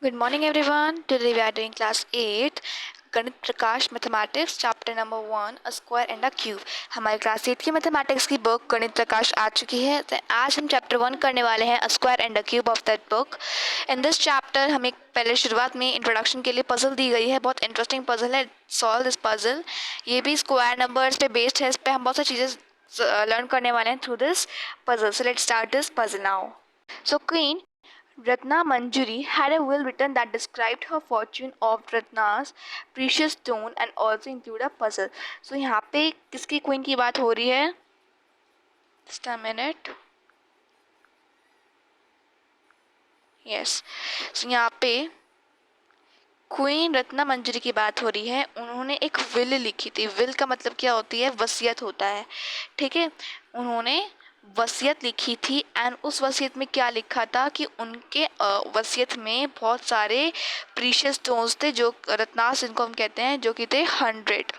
Good morning everyone. Today we are doing class 8 Ganit Prakash mathematics chapter number 1 a square and a cube. हमारी class 8 की mathematics की book गणित प्रकाश आ चुकी है। तो आज हम चैप्टर 1 करने वाले हैं अ square and a cube of that book. In this chapter हमें पहले शुरुआत में इंट्रोडक्शन के लिए पजल दी गई है। बहुत इंटरेस्टिंग पजल है। Solve this puzzle. ये भी स्क्वायर नंबर्स पे बेस्ड है। इस पर हम बहुत सारी चीज़ें लर्न करने वाले हैं through this puzzle. So let's start this puzzle now. So queen Ratna Manjari had a will written that described her fortune of Ratna's precious stone and also include a puzzle. So यहाँ पे किसकी queen की बात हो रही है? Just a minute. Yes. So यहाँ पे क्वीन रत्ना मंजरी की बात हो रही है। उन्होंने एक विल लिखी थी। विल का मतलब क्या होती है? वसीयत होता है। ठीक है, उन्होंने वसीयत लिखी थी एंड उस वसीयत में क्या लिखा था कि उनके वसीयत में बहुत सारे प्रीशियस स्टोन्स थे जो रत्नास जिनको हम कहते हैं, जो कि थे 100।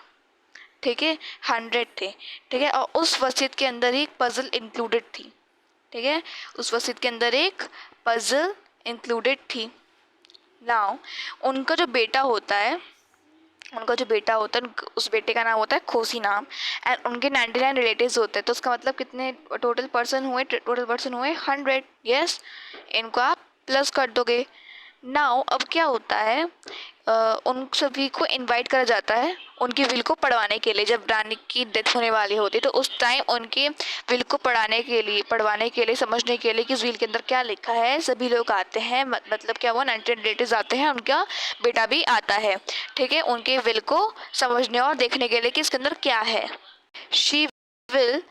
ठीक है, 100 थे। ठीक है, और उस वसीयत के अंदर एक पजल इंक्लूडेड थी। ठीक है, उस वसीयत के अंदर एक पजल इंक्लूडेड थी। नाउ उनका जो बेटा होता है उस बेटे का नाम होता है खोसी नाम एंड उनके 99 रिलेटिव्स होते हैं। तो उसका मतलब कितने टोटल पर्सन हुए? 100। यस, इनको आप प्लस कर दोगे। नाउ अब क्या होता है, उन सभी को इनवाइट करा जाता है उनकी विल को पढ़वाने के लिए। जब रानी की डेथ होने वाली होती है तो उस टाइम उनके विल को पढ़वाने के लिए समझने के लिए कि उस विल के अंदर क्या लिखा है, सभी लोग आते हैं। मतलब क्या, वो 90 रिलेटिव्स आते हैं, उनका बेटा भी आता है। ठीक है, उनके विल को समझने और देखने के लिए कि इसके अंदर क्या है। She will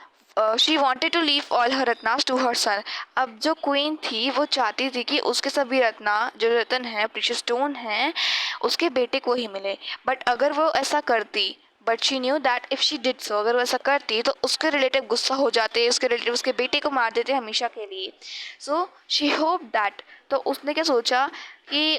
she wanted to leave all her रत्नास टू हर सन। अब जो क्वीन थी वो चाहती थी कि उसके सभी रत्ना, जो रतन है, प्रीशियस स्टोन है, उसके बेटे को ही मिले। बट अगर वो ऐसा करती, but she knew that if she did so, अगर वो ऐसा करती तो उसके रिलेटिव गुस्सा हो जाते, उसके रिलेटिव उसके बेटे को मार देते हमेशा के लिए। सो शी होप दैट, तो उसने क्या सोचा कि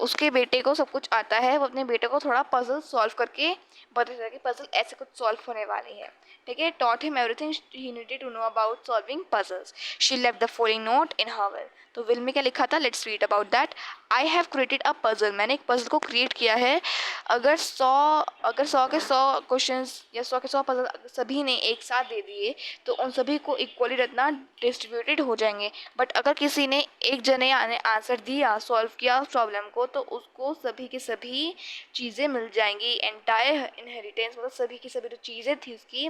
उसके बेटे को सब कुछ आता है, वो अपने बेटे को थोड़ा पजल सॉल्व करके बताया कि पजल ऐसे कुछ सॉल्व होने वाली है। ठीक है, taught him everything he needed to know about solving puzzles. She left the following note in her will. तो विल में क्या लिखा था? Let's read about that. I have created a puzzle. मैंने एक पजल को क्रिएट किया है। अगर 100 के 100 क्वेश्चंस या 100 के 100 पजल सभी ने एक साथ दे दिए तो उन सभी को इक्वली रत्ना डिस्ट्रीब्यूटेड हो जाएंगे। बट अगर किसी ने एक जने आंसर दिया, सॉल्व किया प्रॉब्लम को, तो उसको सभी की सभी चीज़ें मिल जाएंगी। एंटायर इनहेरिटेंस, मतलब सभी की सभी जो चीज़ें थी उसकी,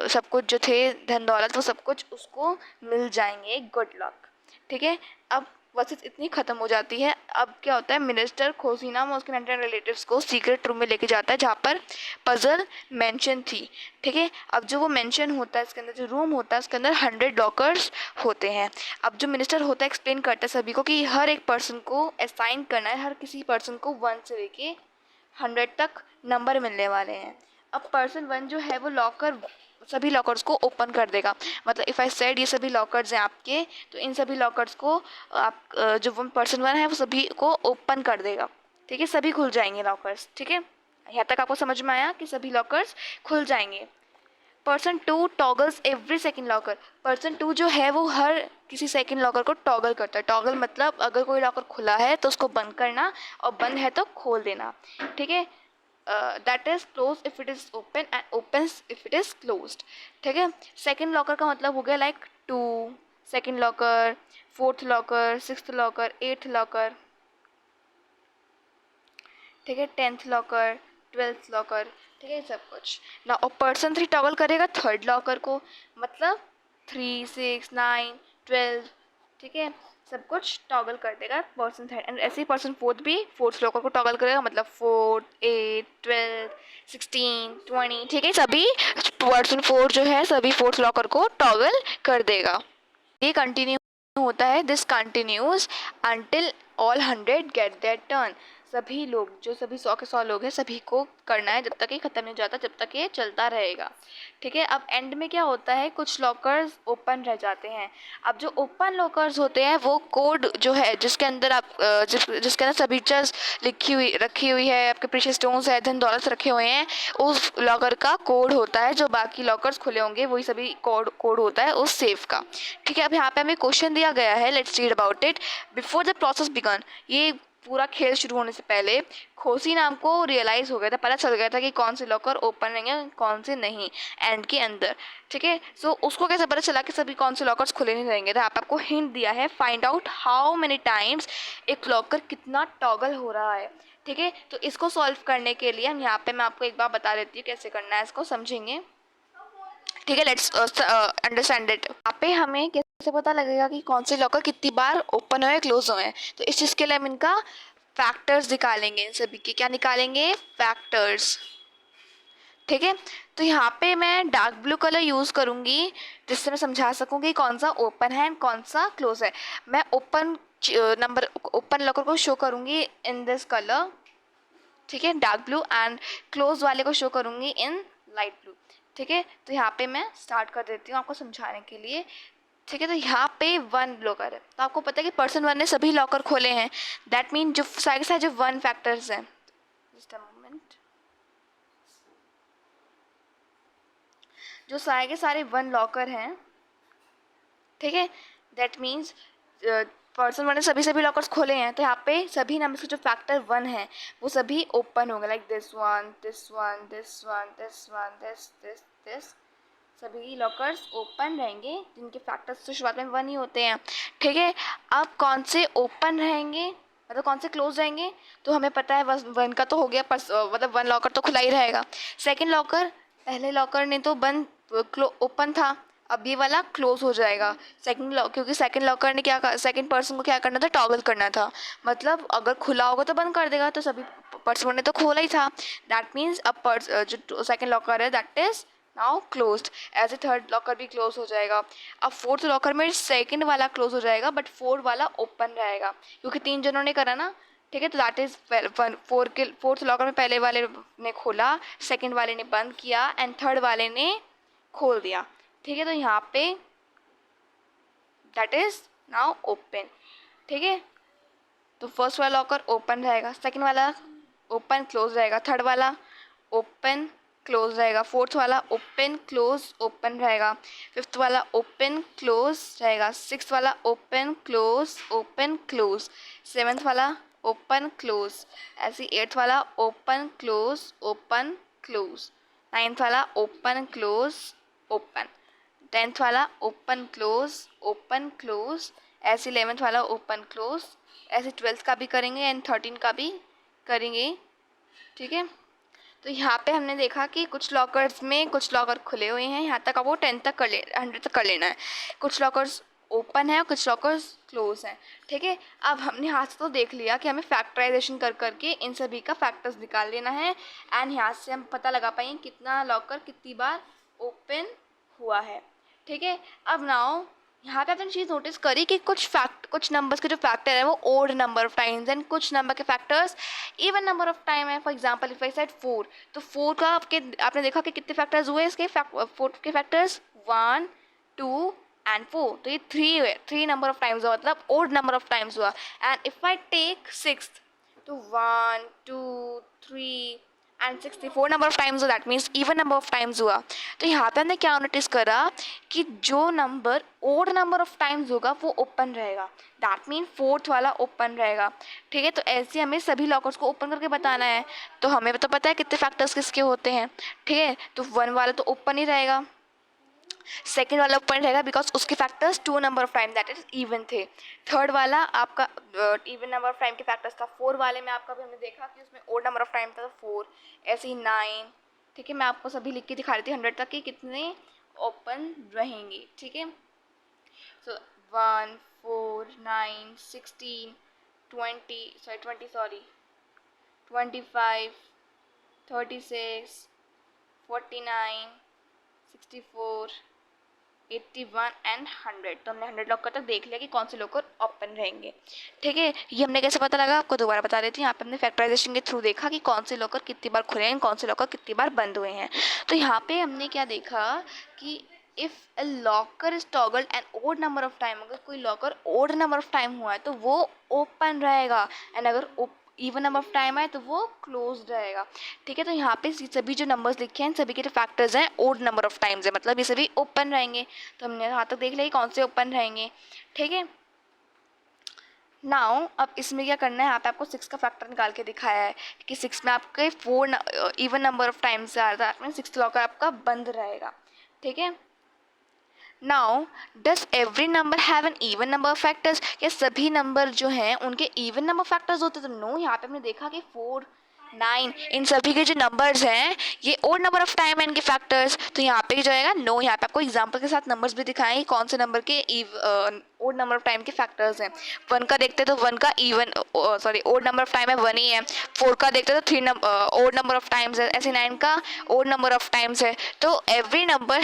सब कुछ जो थे, धन दौलत, वो सब कुछ उसको मिल जाएंगे। Good luck. ठीक है, अब वसीयत इतनी ख़त्म हो जाती है। अब क्या होता है, मिनिस्टर खोसीनाम उसके 99 रिलेटिव्स को सीक्रेट रूम में लेके जाता है जहाँ पर पजल मेंशन थी। ठीक है, अब जो वो मेंशन होता है, इसके अंदर जो रूम होता है उसके अंदर 100 लॉकर्स होते हैं। अब जो मिनिस्टर होता है एक्सप्लेन करता है सभी को कि हर एक पर्सन को असाइन करना है, हर किसी पर्सन को 1 से लेके 100 तक नंबर मिलने वाले हैं। अब पर्सन 1 जो है वो लॉकर, सभी लॉकर्स को ओपन कर देगा। मतलब इफ़ आई सेड ये सभी लॉकर्स हैं आपके, तो इन सभी लॉकर्स को आप जो पर्सन 1 है वो सभी को ओपन कर देगा। ठीक है, सभी खुल जाएंगे लॉकर्स। ठीक है, यहाँ तक आपको समझ में आया कि सभी लॉकर्स खुल जाएंगे। Person 2 toggles every second locker. Person 2 जो है वो हर किसी सेकेंड लॉकर को टॉगल करता है। टॉगल मतलब अगर कोई लॉकर खुला है तो उसको बंद करना, और बंद है तो खोल देना। ठीक है, that is close if it is open and open if it is closed. ठीक है, सेकेंड लॉकर का मतलब हो गया like 2, second locker, 4th locker, 6th locker, 8th locker. ठीक है, 10th लॉकर, 12th लॉकर। ठीक है, सब कुछ ना। और पर्सन 3 टॉगल करेगा 3rd लॉकर को, मतलब 3, 6, 9, 12। ठीक है, सब कुछ टॉगल कर देगा पर्सन 3rd। एंड ऐसे ही पर्सन 4th भी 4th लॉकर को टॉगल करेगा, मतलब 4, 8, 12, 16, 20। ठीक है, सभी पर्सन 4 जो है सभी 4th लॉकर को टॉगल कर देगा। ये कंटिन्यू होता है, this continues until all 100 get their turn. सभी लोग, जो सभी 100 के 100 लोग हैं, सभी को करना है जब तक ये ख़त्म नहीं हो जाता, जब तक ये चलता रहेगा। ठीक है, अब एंड में क्या होता है, कुछ लॉकर्स ओपन रह जाते हैं। अब जो ओपन लॉकर्स होते हैं वो कोड जो है जिसके अंदर आप जिसके अंदर सभी चीज़ रखी हुई है, आपके प्रीशियस स्टोन्स है, धन दौलत रखे हुए हैं, उस लॉकर का कोड होता है। जो बाकी लॉकर्स खुले होंगे वही सभी कोड होता है उस सेफ का। ठीक है, अब यहाँ पे हमें क्वेश्चन दिया गया है, let's read about it. Before the process began, ये पूरा खेल शुरू होने से पहले खोसी नाम को रियलाइज़ हो गया था, पता चल गया था कि कौन से लॉकर ओपन रहेंगे कौन से नहीं एंड के अंदर। ठीक है, सो उसको कैसे पता चला कि सभी कौन से लॉकर्स खुले नहीं रहेंगे, तो आपको हिंट दिया है, find out how many times एक लॉकर कितना टॉगल हो रहा है। ठीक है, तो इसको सॉल्व करने के लिए हम यहाँ पे मैं आपको एक बार बता देती हूँ कैसे करना है, इसको समझेंगे। ठीक है, लेट्स अंडरस्टैंड इट। यहाँ पे हमें कैसे पता लगेगा कि कौन से लॉकर कितनी बार ओपन हुए क्लोज हुए हैं, तो इस चीज़ के लिए हम इनका फैक्टर्स निकालेंगे, इन सभी के क्या निकालेंगे, फैक्टर्स। ठीक है, तो यहाँ पे मैं डार्क ब्लू कलर यूज़ करूँगी जिससे मैं समझा सकूँ कि कौन सा ओपन है एंड कौन सा क्लोज है। मैं ओपन लॉकर को शो करूँगी इन दिस कलर, ठीक है, डार्क ब्लू, एंड क्लोज वाले को शो करूँगी इन लाइट ब्लू। ठीक है, तो यहाँ पे मैं स्टार्ट कर देती हूँ आपको समझाने के लिए। ठीक है, तो यहाँ पे 1 लॉकर है, तो आपको पता है कि पर्सन 1 ने सभी लॉकर खोले हैं, दैट मीन जो सारे के सारे जो 1 फैक्टर्स हैं, जस्ट अ मोमेंट, जो सारे के सारे 1 लॉकर हैं, ठीक है, दैट मीन्स पर्सन 1 ने सभी लॉकर्स खोले हैं, तो यहाँ पे सभी नंबर्स के जो फैक्टर 1 है वो सभी ओपन होंगे, like this one, this one, this one, this one, this, सभी लॉकर्स ओपन रहेंगे जिनके फैक्टर्स तो शुरुआत में 1 ही होते हैं। ठीक है, अब कौन से ओपन रहेंगे, मतलब कौन से क्लोज रहेंगे, तो हमें पता है 1 का तो हो गया, मतलब 1 लॉकर तो खुला ही रहेगा। सेकेंड लॉकर, पहले लॉकर ने तो ओपन था, अब ये वाला क्लोज हो जाएगा। क्योंकि सेकंड लॉकर ने सेकंड पर्सन को क्या करना था, टॉगल करना था, मतलब अगर खुला होगा तो बंद कर देगा, तो सभी पर्सन ने तो खोला ही था, दैट मीन्स अब जो सेकंड लॉकर है दैट इज नाउ क्लोज्ड, ऐसे थर्ड लॉकर भी क्लोज हो जाएगा। अब फोर्थ लॉकर में सेकंड वाला क्लोज हो जाएगा बट फोर्थ वाला ओपन रहेगा, क्योंकि 3 जनों ने करा ना। ठीक है, तो दैट इज फोर्थ लॉकर में पहले वाले ने खोला, सेकंड वाले ने बंद किया एंड थर्ड वाले ने खोल दिया। ठीक है, तो यहाँ पे दैट इज नाउ ओपन। ठीक है, तो फर्स्ट वाला लॉकर ओपन रहेगा, सेकंड वाला ओपन क्लोज रहेगा, थर्ड वाला ओपन क्लोज रहेगा, फोर्थ वाला ओपन क्लोज ओपन रहेगा, फिफ्थ वाला ओपन क्लोज रहेगा, सिक्स्थ वाला ओपन क्लोज, सेवन्थ वाला ओपन क्लोज, ऐसे एट्थ वाला ओपन क्लोज, नाइन्थ वाला ओपन क्लोज ओपन, 10th वाला ओपन क्लोज, ऐसे 11th वाला ओपन क्लोज, ऐसे 12th का भी करेंगे एंड 13 का भी करेंगे। ठीक है, तो यहाँ पे हमने देखा कि कुछ लॉकर्स में कुछ लॉकर खुले हुए हैं, यहाँ तक अब वो 10 तक 100 तक कर लेना है, कुछ लॉकर्स ओपन है और कुछ लॉकर्स क्लोज हैं। ठीक है, अब हमने यहाँ से तो देख लिया कि हमें फैक्टराइजेशन कर करके इन सभी का फैक्टर्स निकाल लेना है एंड यहाँ से हम पता लगा पाएंगे कितना लॉकर कितनी बार ओपन हुआ है। ठीक है, अब नाउ यहाँ पे आपने चीज़ नोटिस करी कि कुछ नंबर्स के जो फैक्टर है वो odd number of times and कुछ नंबर के factors even number of time है। For example if I said 4, तो 4 का आपने देखा कि कितने फैक्टर्स हुए इसके, 4 के फैक्टर्स 1, 2 एंड 4, तो ये 3 हुए, 3 नंबर ऑफ टाइम्स हुआ, मतलब ओड नंबर ऑफ टाइम्स हुआ। एंड इफ आई टेक 6, तो 1, 2, 3 एंड 64 नंबर ऑफ टाइम्स हुआ, that means even number of times हुआ। तो यहाँ पे हमने क्या नोटिस करा कि जो number odd number of times होगा वो ओपन रहेगा, दैट मीन फोर्थ वाला ओपन रहेगा। ठीक है, तो ऐसे हमें सभी लॉकर्स को ओपन करके बताना है, तो हमें तो पता है कितने फैक्टर्स किसके होते हैं। ठीक है, तो 1 वाला तो ओपन ही रहेगा, सेकेंड वाला ओपन रहेगा बिकॉज उसके factors 2 number of time that is even थे, थर्ड वाला आपका इवन नंबर ऑफ टाइम के फैक्टर्स था, 4 वाले में आपका भी हमने देखा कि उसमें ओड नंबर ऑफ टाइम था, 4, ऐसे ही 9। ठीक है, मैं आपको सभी लिख के दिखा रही थी 100 तक कि कितने ओपन रहेंगे। ठीक है, सो 1, 4, 9, 16, 25, 36, 49, 64, 81 एंड 100। तो हमने 100 लॉकर तक देख लिया कि कौन से लॉकर ओपन रहेंगे। ठीक है, ये हमने कैसे पता लगा आपको दोबारा बता देती हूँ। यहाँ पे हमने फैक्टराइजेशन के थ्रू देखा कि कौन से लॉकर कितनी बार खुले हैं, कौन से लॉकर कितनी बार बंद हुए हैं। तो यहाँ पे हमने क्या देखा कि if a locker is toggled an odd number of time, अगर कोई locker odd number of time हुआ है तो वो ओपन रहेगा, एंड अगर इवन नंबर ऑफ टाइम है तो वो क्लोज रहेगा। ठीक है, तो यहाँ पे सभी जो नंबर्स लिखे हैं सभी के जो फैक्टर्स हैं ओड नंबर ऑफ टाइम्स है, मतलब ये सभी ओपन रहेंगे। तो हमने यहाँ तक देख लिया कि कौन से ओपन रहेंगे। ठीक है, नाउ अब इसमें क्या करना है, यहाँ पे आपको 6 का फैक्टर निकाल के दिखाया है कि 6 में आपके 4 इवन नंबर ऑफ टाइम्स से आ रहा है, 6 लॉकर आपका बंद रहेगा। ठीक है, now does every number have an even number of factors, क्या सभी नंबर जो हैं उनके इवन नंबर फैक्टर्स होते हैं? तो नो, यहाँ पे हमने देखा कि 4, 9 इन सभी के जो नंबर्स हैं ये ओड नंबर ऑफ टाइम है इनके फैक्टर्स। तो यहाँ पे जो आएगा नो। यहाँ पे आपको एग्जांपल के साथ नंबर्स भी दिखाएं कि कौन से नंबर के ओड नंबर ऑफ टाइम के फैक्टर्स हैं। 1 का देखते हैं तो 1 का even sorry odd number of time है 1 ही है। 4 का देखते हैं तो 3 ओड नंबर ऑफ टाइम्स है। ऐसे 9 का ओड नंबर ऑफ टाइम्स है। तो every number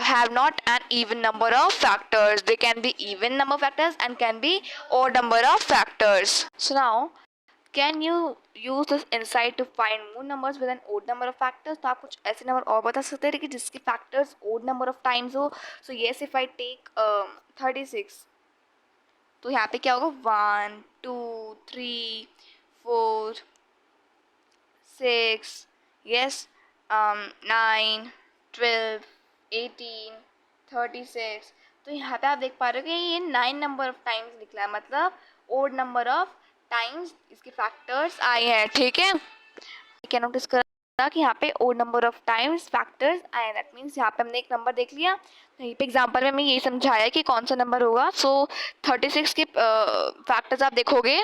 have not an even number of factors. They can be even number factors and can be odd number of factors. So now, can you use this insight to find more numbers with an odd number of factors? तो आप कुछ ऐसे number और बता सकते हैं कि जिसके factors odd number of times हो. So yes, if I take 36, तो यहाँ पे क्या होगा 1, 2, 3, 4, 6, yes, 9, 12, 18, 36। तो यहाँ पे आप देख पा रहे हो कि ये 9 नंबर ऑफ टाइम्स निकला है, मतलब ओड नंबर ऑफ टाइम्स इसके फैक्टर्स आए हैं। ठीक है, क्या नोटिस करा कि यहाँ पे odd number of times factors आए हैं। दैट मीन्स यहाँ पे हमने एक नंबर देख लिया, तो यहीं पे एग्जाम्पल में मैं यही समझाया कि कौन सा नंबर होगा। सो 36 के फैक्टर्स आप देखोगे,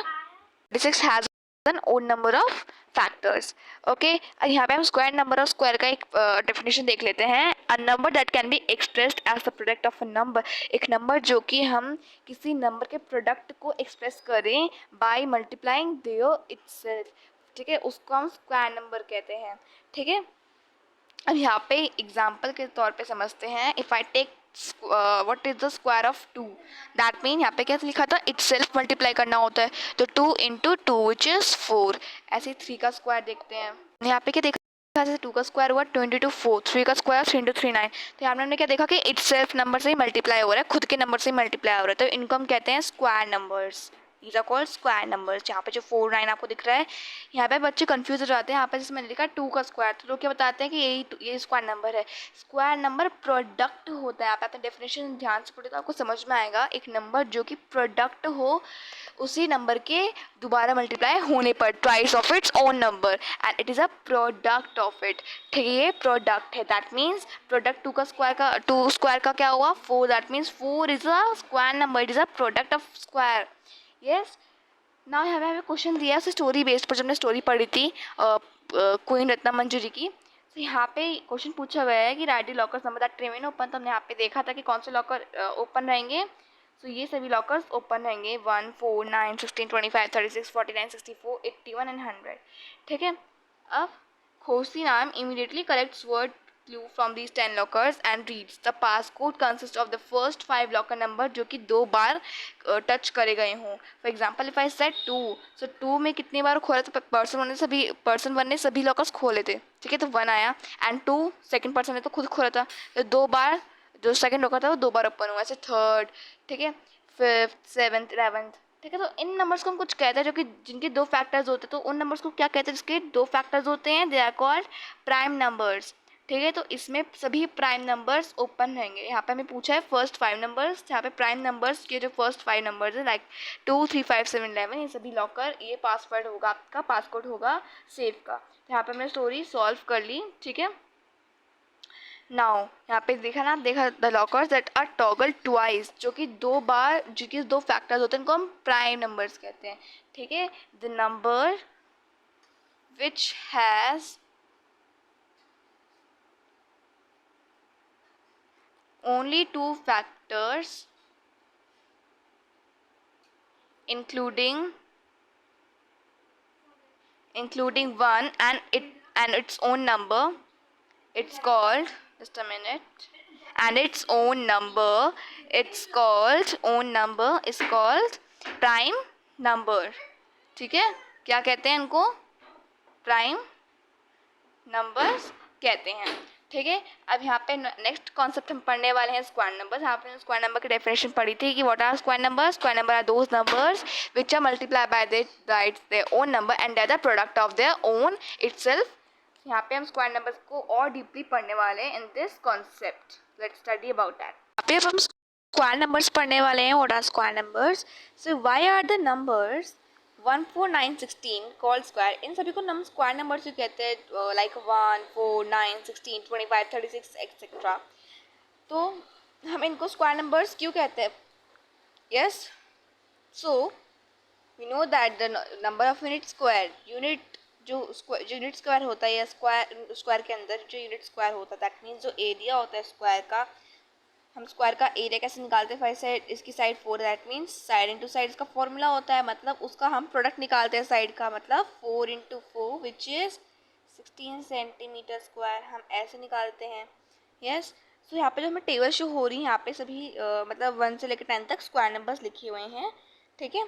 36 has an odd number of factors. Okay, यहाँ पे हम स्क्वायर नंबर ऑफ स्क्वायर का एक डेफिनेशन देख लेते हैं। A number that can be expressed as the product of a number, एक नंबर जो कि हम किसी नंबर के प्रोडक्ट को एक्सप्रेस करें बाय मल्टीप्लाइंग देयर इटसेल्फ। ठीक है, उसको हम स्क्वायर नंबर कहते हैं। ठीक है, अब यहाँ पे एग्जाम्पल के तौर पे समझते हैं। If I take what is the square of 2, that mean यहाँ पे क्या लिखा था, इट सेल्फ मल्टीप्लाई करना होता है। तो 2 इंटू 2 विच इज़ 4। ऐसे 3 का स्क्वायर देखते हैं। यहाँ पे क्या देखा, जैसे 2 का स्क्वायर हुआ 2 इंटू 4, 3 का स्क्वायर 3 इंटू 3 9। तो यहाँ पे हमने क्या देखा कि इट सेल्फ नंबर से ही मल्टीप्लाई हो रहा है, खुद के नंबर से ही मल्टीप्लाई हो रहा है। तो इनको हम कहते हैं square numbers. these are called square numbers। यहाँ पे जो 4, 9 आपको दिख रहा है, यहाँ पे बच्चे कंफ्यूज हो जाते हैं। यहाँ पे जैसे मैंने लिखा 2 का स्क्वायर, तो लोग क्या बताते हैं कि ये स्क्वायर नंबर है। स्क्वायर नंबर प्रोडक्ट होता है। आप अपने डेफिनेशन ध्यान से पढ़े तो आपको समझ में आएगा। एक नंबर जो कि प्रोडक्ट हो उसी नंबर के दोबारा मल्टीप्लाई होने पर, twice of its own number, and it is a product of it. ठीक है, ये प्रोडक्ट है। दैट मीन्स प्रोडक्ट 2 का स्क्वायर का 2 स्क्वायर का क्या हुआ 4। That means 4 is a square number, it is a product of square. Yes, ना हमें क्वेश्चन दिया है स्टोरी बेस्ड पर, जब हमने स्टोरी पढ़ी थी क्वीन रत्ना मंजरी की। तो यहाँ पे क्वेश्चन पूछा गया है कि right the lockers number that remain open. तो हमने यहाँ पे देखा था कि कौन से लॉकर ओपन रहेंगे। तो ये सभी लॉकर्स ओपन रहेंगे 1, 4, 9, 16, 25, 36, 49, 64, 81 एंड 100। ठीक है, अब खोसी नाम immediately corrects word clue from these 10 lockers and reads the passcode consists of the first 5 locker number जो कि 2 बार टच करे गए हों। For example if I set 2, सो 2 में कितनी बार खोला, तो पर्सन 1 ने सभी लॉकर्स खोले थे। ठीक है, तो 1 आया, एंड 2 सेकेंड पर्सन ने तो खुद खोला था, तो 2 बार जो सेकेंड लॉकर था वो 2 बार ओपन हुआ। ऐसे थर्ड, ठीक है, 5th, 7th, 11th। ठीक है, तो इन नंबर्स को हम कुछ कहते हैं जो कि जिनके 2 फैक्टर्स होते हैं। तो उन नंबर्स को क्या कहते हैं जिसके 2 फैक्टर्स होते हैं, they are called prime numbers. ठीक है, तो इसमें सभी प्राइम नंबर्स ओपन रहेंगे। यहाँ पे हमें पूछा है फर्स्ट 5 नंबर्स, यहाँ पे प्राइम नंबर्स के जो फर्स्ट 5 नंबर्स है लाइक 2, 3, 5, 7, 11, ये सभी लॉकर, ये पासवर्ड होगा आपका, पासकोड होगा सेफ का। तो यहाँ पे हमने स्टोरी सॉल्व कर ली। ठीक है, नाउ यहाँ पे देखा ना, देखा the lockers that are toggle twice, जो कि 2 बार, जो कि 2 फैक्टर्स होते हैं, इनको हम प्राइम नंबर्स कहते हैं। ठीक है, the number which has only 2 factors including 1 and its own number, it's called, just a minute, and its own number, it's called own number is called prime number. ठीक है, क्या कहते हैं इनको? प्राइम नंबर्स कहते हैं. ठीक है, अब यहाँ पे नेक्स्ट कॉन्सेप्ट हम पढ़ने वाले हैं स्क्वायर नंबर्स. आपने स्क्वायर नंबर की डेफिनेशन पढ़ी थी कि what are square numbers. Square number are those numbers which are multiply by their own number and they are the product of their own itself. यहाँ पे हम स्क्वायर नंबर्स को और डीपली पढ़ने वाले हैं in this concept. Let's study about that. यहाँ पे हम स्क्वायर नंबर्स पढ़ने वाले हैं. What are square numbers? So why are the numbers 1, 4, 9, 16 called square? इन सभी को हम स्क्वायर नंबर्स भी कहते हैं, लाइक 1, 4, 9, 16, 25, 36 एक्सेट्रा. तो हम इनको स्क्वायर नंबर्स क्यों कहते हैं? Yes, so we know that the number of unit square, unit जो यूनिट स्क्वायर होता है या स्क्वायर के अंदर जो यूनिट स्क्वायर होता है, दैट मीन्स जो एरिया होता है स्क्वायर का, हम स्क्वायर का एरिया कैसे निकालते हैं? 5 साइड, इसकी side 4, that means side into side इसका फॉर्मूला होता है. मतलब उसका हम प्रोडक्ट निकालते हैं साइड का, मतलब 4 into 4 which is 16 centimetre square. हम ऐसे निकालते हैं. यस, सो यहाँ पे जो हमें टेबल शो हो रही है, यहाँ पे सभी मतलब 1 से लेकर 10 तक स्क्वायर नंबर्स लिखे हुए हैं. ठीक है,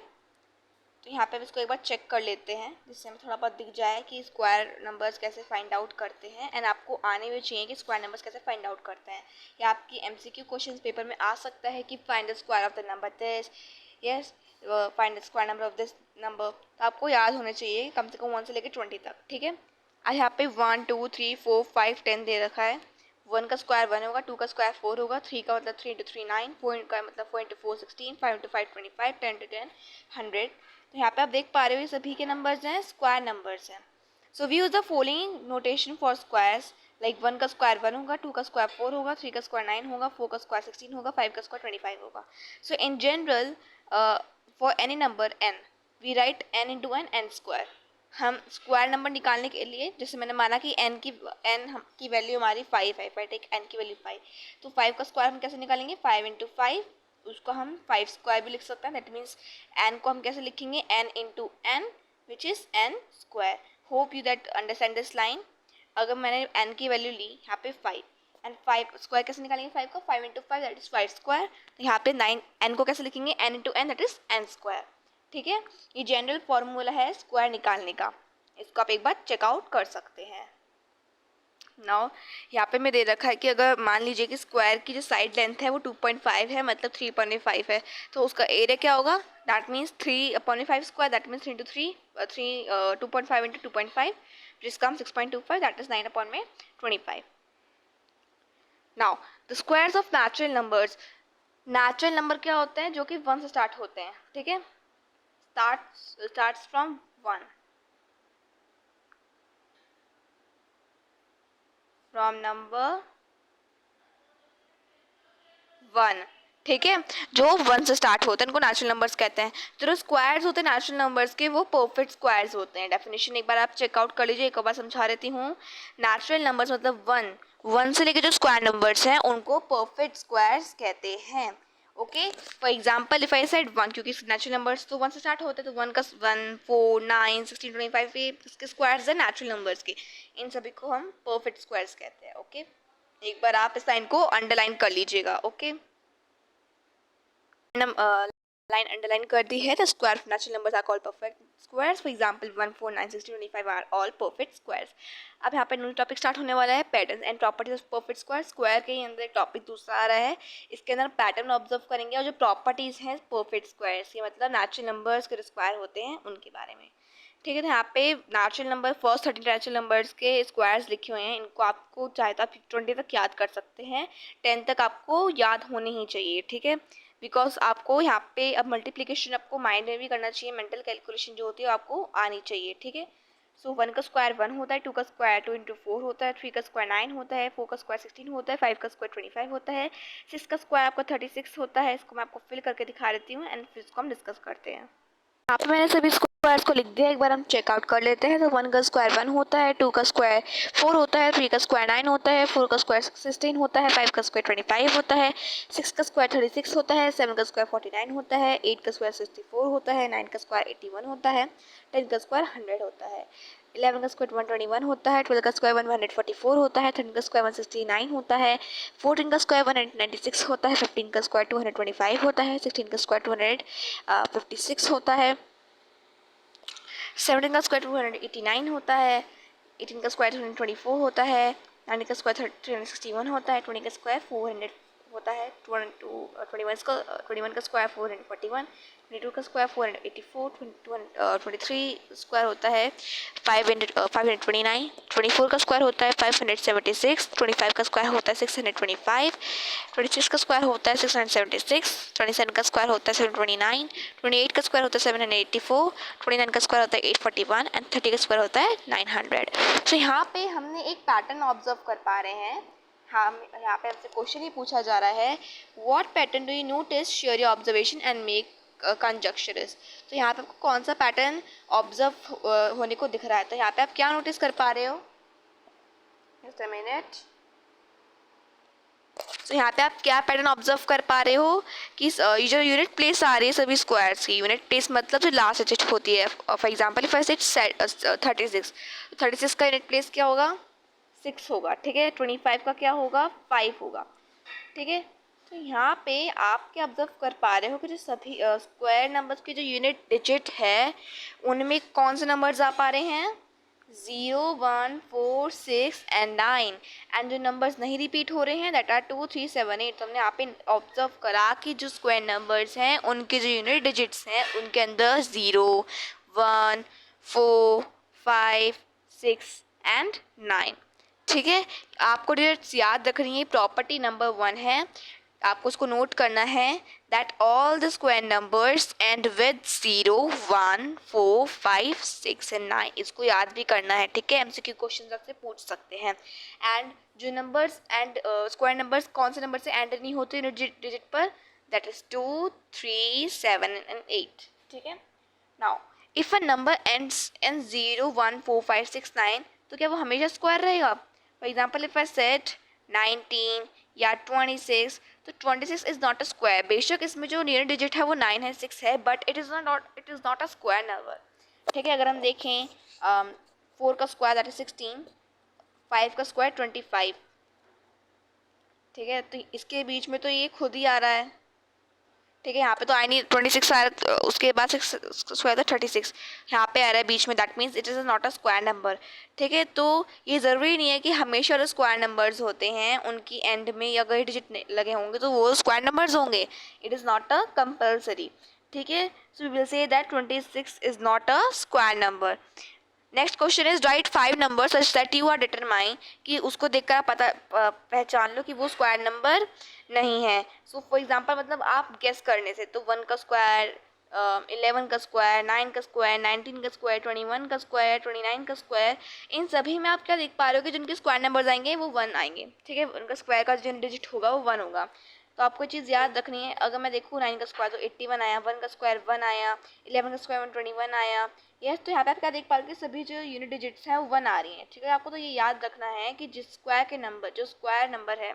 तो यहाँ पे हम इसको एक बार चेक कर लेते हैं जिससे हमें थोड़ा बहुत दिख जाए कि स्क्वायर नंबर्स कैसे फाइंड आउट करते हैं. एंड आपको आने भी चाहिए कि स्क्वायर नंबर्स कैसे फाइंड आउट करते हैं. या आपकी एमसीक्यू क्वेश्चंस पेपर में आ सकता है कि find the square of the number this. Yes, find the square number of this number. तो आपको याद होने चाहिए कम से कम 1 से लेकर 20 तक. ठीक है, आज यहाँ पे 1, 2, 3, 4, 5, 10 दे रखा है. 1 का स्क्वायर 1 होगा, 2 का स्क्वायर 4 होगा, 3 का मतलब 3 इंटू 3 9, 4 का मतलब 4 इंटू 4 16, 5 इंटू 5 25, 10 इंटू 10 100. तो यहाँ पे आप देख पा रहे हो ये सभी के नंबर्स हैं, स्क्वायर नंबर्स हैं. So we use the following notation for squares, like 1 का स्क्वायर 1 होगा, 2 का स्क्वायर 4 होगा, 3 का स्क्वायर 9 होगा, 4 का स्क्वायर 16 होगा, 5 का स्क्वायर 25 होगा. So in general for any number n we write n into n square. हम स्क्वायर नंबर निकालने के लिए, जैसे मैंने माना कि n की वैल्यू हमारी 5 है, टेक n की वैल्यू 5, तो 5 का स्क्वायर हम कैसे निकालेंगे? 5 इंटू 5, उसको हम 5 स्क्वायर भी लिख सकते हैं. दैट मीन्स n को हम कैसे लिखेंगे? n into n which is n square. Hope you that understand this line. अगर मैंने n की वैल्यू ली यहाँ पे 5 एंड 5 स्क्वायर कैसे निकालेंगे? 5 का 5 इंटू 5 दैट इज़ 5 स्क्वायर. तो यहाँ पे 9 n को कैसे लिखेंगे? n into n that is n square. ठीक है, ये जनरल फॉर्मूला है स्क्वायर निकालने का. इसको आप एक बार चेकआउट कर सकते हैं. नाउ यहाँ पे मैं दे रखा है कि अगर मान लीजिए कि स्क्वायर की जो साइड लेंथ है वो 2.5 है, मतलब 3.5 है, तो उसका एरिया क्या होगा? That means 3/5 square, that means 3 into 3 2.5 into 2.5 जिसका हम 6.25, that is 9/25. Now the squares of natural numbers. Natural number क्या होते हैं? जो कि 1 से स्टार्ट होते हैं. ठीक है, स्टार्ट्स फ्रॉम 1, फ्रॉम नंबर 1. ठीक है, जो 1 से स्टार्ट होते हैं उनको नेचुरल नंबर्स कहते हैं. जो स्क्वायर्स होते हैं नेचुरल नंबर्स के, वो परफेक्ट स्क्वायर्स होते हैं. डेफिनेशन एक बार आप चेकआउट कर लीजिए, एक बार समझा देती हूँ. नेचुरल नंबर्स मतलब 1 से लेके जो स्क्वायर नंबर्स हैं उनको परफेक्ट स्क्वायर्स कहते हैं. Okay, for example if I said 1, क्योंकि नेचुरल नंबर्स तो 1 से स्टार्ट होते हैं, तो 1 का 1, 4, 9, 16, 25 ये इसके स्क्वायर्स हैं नेचुरल नंबर्स के. इन सभी को हम परफेक्ट स्क्वायर्स कहते हैं. ओके, एक बार आप इस लाइन को अंडरलाइन कर लीजिएगा. ओके, लाइन अंडरलाइन कर दी है. The square of natural numbers are called perfect squares. For example 1, 4, 9, 16, 25 are all perfect squares. अब यहाँ पे न्यू टॉपिक स्टार्ट होने वाला है, patterns and properties of perfect square. Square के अंदर एक टॉपिक दूसरा आ रहा है, इसके अंदर पैटर्न ऑब्जर्व करेंगे और जो प्रॉपर्टीज़ हैं परफेक्ट स्क्वायर्स के, मतलब नेचुरल नंबर्स के स्क्वायर होते हैं उनके बारे में. ठीक है, तो यहाँ पे natural number first 30 natural numbers के स्क्वायर्स लिखे हुए हैं. इनको आपको चाहे तो आप 20 तक याद कर सकते हैं, 10 तक आपको याद होने ही चाहिए. ठीक है, बिकॉज आपको यहाँ पे अब मल्टीप्लिकेशन आपको माइंड में भी करना चाहिए, मेंटल कैलकुलेशन जो होती है आपको आनी चाहिए. ठीक है, सो 1 का स्क्वायर 1 होता है, 2 का स्क्वायर 2 इंटू 4 होता है, 3 का स्क्वायर 9 होता है, 4 का स्क्वायर 16 होता है, 5 का स्क्वायर 25 होता है, 6 का स्क्वायर आपका 36 होता है. इसको मैं आपको फिल करके दिखा देती हूँ एंड फिर इसको हम डिस्कस करते हैं. यहाँ पे मैंने सभी स्क्वायर स्क्वायर्स को लिख दिया, एक बार हम चेकआउट कर लेते हैं। तो 1 का स्क्वायर 1 होता है, 2 का स्क्वायर 4 होता है, 3 का स्क्वायर 9 होता है, 4 का स्क्वायर 16 होता है, 5 का स्क्वायर 25 होता है, 6 का स्क्वायर 36 होता है, 7 का स्क्वायर 49 होता है, 8 का स्क्वायर 64 होता है, 9 का स्क्वायर 81 होता है, 10 का स्क्वायर 100 होता है, 11 का स्क्वायर 121 होता है, 12 का स्क्वायर 144 होता है, 13 का स्क्वायर 169 होता है, 14 का स्क्वायर 196 होता है, 15 का स्क्वायर 225 होता है, 16 का स्क्वायर 256 होता है, 17 का स्क्वायर 289 होता है, 18 का स्क्वायर 224 होता है, 19 का स्क्वायर 361 होता है, 20 का स्क्वायर 400 होता है, 21 का स्क्वायर 441, 22 का स्क्वायर 484, 23 स्क्वायर होता है 529, 24 का स्क्वायर होता है 576, 25 का स्क्वायर होता है 625, 26 का स्क्वायर होता है 676, 27 का स्क्वायर होता है 729, 28 का स्क्वायर होता है 784, 29 का स्क्वायर होता है 841 एंड 30 का स्क्वायर होता है 900। तो यहाँ पे हमने एक पैटर्न ऑब्जर्व कर पा रहे हैं। हम यहाँ पे हमसे क्वेश्चन ही पूछा जा रहा है, what pattern do you notice, share your observation and make conjunctions. तो यहाँ पे आपको कौन सा पैटर्न ऑब्जर्व होने को दिख रहा है। तो यहाँ पे आप क्या नोटिस कर पा रहे हो, जस्ट अ मिनट। तो यहाँ पे आप क्या पैटर्न ऑब्जर्व कर पा रहे हो कि ये जो यूनिट प्लेस आ रही है सभी स्क्वायर्स की, यूनिट प्लेस मतलब जो लास्ट डिजिट होती है। फॉर एग्जांपल इफ आई से 36, 36 का यूनिट प्लेस क्या होगा 6 होगा, ठीक है। 25 का क्या होगा 5 होगा, ठीक है। तो यहाँ पे आप क्या ऑब्जर्व कर पा रहे हो कि जो सभी स्क्वायर नंबर्स की जो यूनिट डिजिट है उनमें कौन से नंबर्स आ पा रहे हैं 0, 1, 4, 6 एंड 9 एंड जो नंबर्स नहीं रिपीट हो रहे हैं दैट आर 2, 3, 7, 8। तो हमने यहाँ पे ऑब्जर्व करा कि जो स्क्वायर नंबर्स हैं उनके जो यूनिट डिजिट्स हैं उनके अंदर 0, 1, 4, 5, 6 एंड 9, ठीक है। आपको डिजिट्स याद रखनी है, प्रॉपर्टी नंबर 1 है, आपको उसको नोट करना है that all the square numbers and with 0, 1, 4, 5, 6 and 9। इसको याद भी करना है, ठीक है। एमसीक्यू क्वेश्चन आपसे पूछ सकते हैं। एंड जो नंबर्स एंड स्क्वायर नंबर्स कौन से नंबर से एंड नहीं होते डिजिट पर, दैट इज 2, 3, 7 एंड 8, ठीक है। Now if a number ends इन 0, 1, 4, 5, 6, 9 तो क्या वो हमेशा स्क्वायर रहेगा। For example if I set 19 या 26, तो 26 इज़ नॉट अ स्क्वायर। बेशक इसमें जो नियर डिजिट है वो 9 है, 6 है, but it is not a square number, ठीक है। अगर हम देखें 4 का स्क्वायर दैट इज 16, 5 का स्क्वायर 25, ठीक है। तो इसके बीच में तो ये खुद ही आ रहा है, ठीक है। यहाँ पे तो आई नहीं 26 आ रहा है, उसके बाद स्क्वायर था 36, यहाँ पे आ रहा है बीच में, that means it is not a square number, ठीक है। तो ये ज़रूरी नहीं है कि हमेशा जो स्क्वायर नंबर्स होते हैं उनकी एंड में या अगर डिजिट लगे होंगे तो वो स्क्वायर नंबर्स होंगे, it is not a compulsory, ठीक है। So we will say that 26 is not a square number. Next question is right 5 number such that you are determine, कि उसको देखकर पता पहचान लो कि वो स्क्वायर नंबर नहीं है। सो फॉर एग्जांपल मतलब आप गेस करने से, तो 1 का स्क्वायर 11 का स्क्वायर, 9 का स्क्वायर, 19 का स्क्वायर, 21 का स्क्वायर, 29 का स्क्वायर, इन सभी में आप क्या देख पा रहे हो कि जिनके स्क्वायर नंबर्स आएंगे वो 1 आएंगे, ठीक है। उनका स्क्वायर का जो डिजिट होगा वो 1 होगा। तो आपको चीज़ याद रखनी है, अगर मैं देखूँ 9 का स्क्वायर तो 81 आया, 1 का स्क्वायर 1 आया, 11 का स्क्वायर 121 आया, यस। तो यहाँ पे आप क्या देख पा रहे हो कि सभी जो यूनिट डिजिट्स हैं वो 1 आ रही हैं, ठीक है। आपको तो ये याद रखना है कि जिस स्क्वायर के नंबर जो स्क्वायर नंबर है,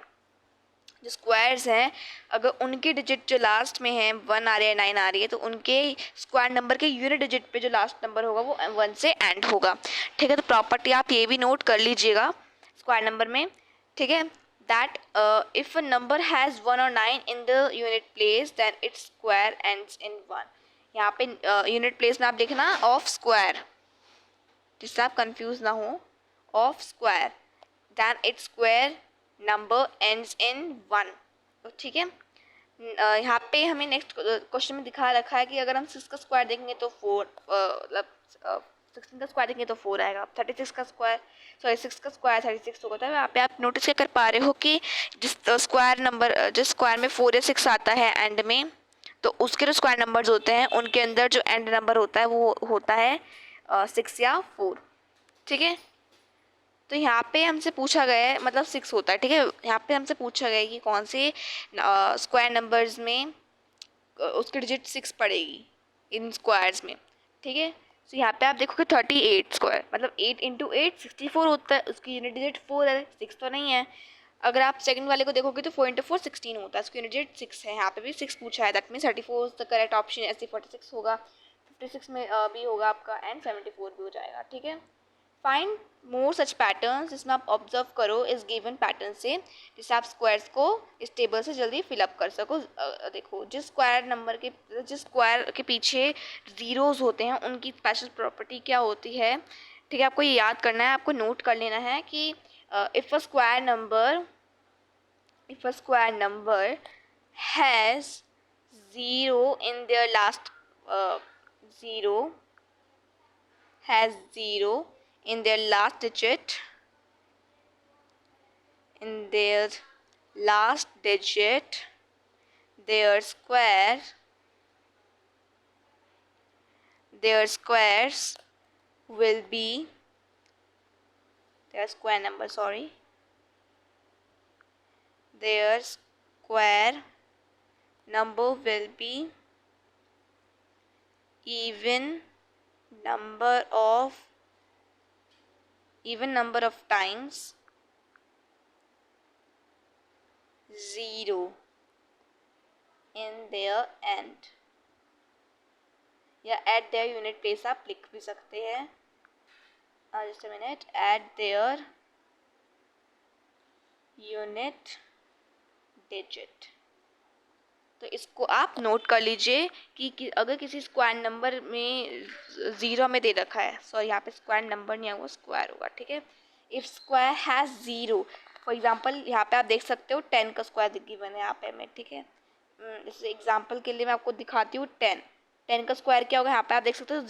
जो स्क्वायर्स हैं, अगर उनके डिजिट जो लास्ट में है 1 आ रही है 9 आ रही है, तो उनके स्क्वायर नंबर के यूनिट डिजिट पे जो लास्ट नंबर होगा वो 1 से एंड होगा, ठीक है। तो प्रॉपर्टी आप ये भी नोट कर लीजिएगा स्क्वायर नंबर में, ठीक है। That if a number has 1 और 9 in the unit place then its square ends in 1। यहाँ पे यूनिट प्लेस में आप लिखना ऑफ स्क्वायर, जिससे आप कंफ्यूज ना हो, of square then its square number ends in 1, ठीक है। यहाँ पे हमें नेक्स्ट क्वेश्चन में दिखा रखा है कि अगर हम 6 का स्क्वायर देखेंगे तो 4, मतलब 16 का स्क्वायर देखेंगे तो 4 आएगा, 36 का स्क्वायर, सॉरी 6 का स्क्वायर 36 होगा। तो यहाँ पे आप नोटिस क्या कर पा रहे हो कि जिस स्क्वायर नंबर जिस स्क्वायर में 4 या 6 आता है एंड में, तो उसके जो स्क्वायर नंबर्स होते हैं उनके अंदर जो एंड नंबर होता है वो होता है 6 या 4, ठीक है। तो यहाँ पे हमसे पूछा गया है, मतलब 6 होता है, ठीक है। यहाँ पे हमसे पूछा गया है कि कौन से स्क्वायर नंबर्स में उसकी डिजिट 6 पड़ेगी इन स्क्वायर्स में, ठीक है। सो यहाँ पे आप देखोगे 38 स्क्वायर मतलब 8 इंटू 8 64 होता है, उसकी यूनिट डिजिट 4 है, 6 तो नहीं है। अगर आप सेकंड वाले को देखोगे तो 4 इंटू 4 16 होता है, उसकी यूनिट डिजिट 6 है। यहाँ पे भी 6 पूछा है, that mean 34 the correct option, ऐसे 46 होगा, 56 में भी होगा आपका, एंड 74 भी हो जाएगा। ठीक है, फाइंड मोर सच पैटर्न्स, जिसमें आप ऑब्जर्व करो इस गिवन पैटर्न से, जिससे आप स्क्वायर्स को इस टेबल से जल्दी फिलअप कर सको। देखो, जिस स्क्वायर के पीछे जीरोस होते हैं उनकी स्पेशल प्रॉपर्टी क्या होती है। ठीक है, आपको ये याद करना है, आपको नोट कर लेना है कि if a square number has zero in their last zero has 0 in their last digit, their squares will be their square number will be even number of times 0 in their end, या at their unit place आप लिख भी सकते हैं। just a minute, at their unit digit। तो इसको आप note कर लीजिए कि अगर किसी स्क्वायर नंबर में ज़ीरो में दे रखा है, सॉरी यहाँ पे स्क्वायर नंबर नहीं होगा, स्क्वायर होगा। ठीक है, if square has zero, for example यहाँ पे आप देख सकते हो 10 का स्क्वायर गिवन है यहाँ पे हमें। ठीक है, इस एग्जांपल के लिए मैं आपको दिखाती हूँ 10 का स्क्वायर क्या होगा। यहाँ पे आप देख सकते हो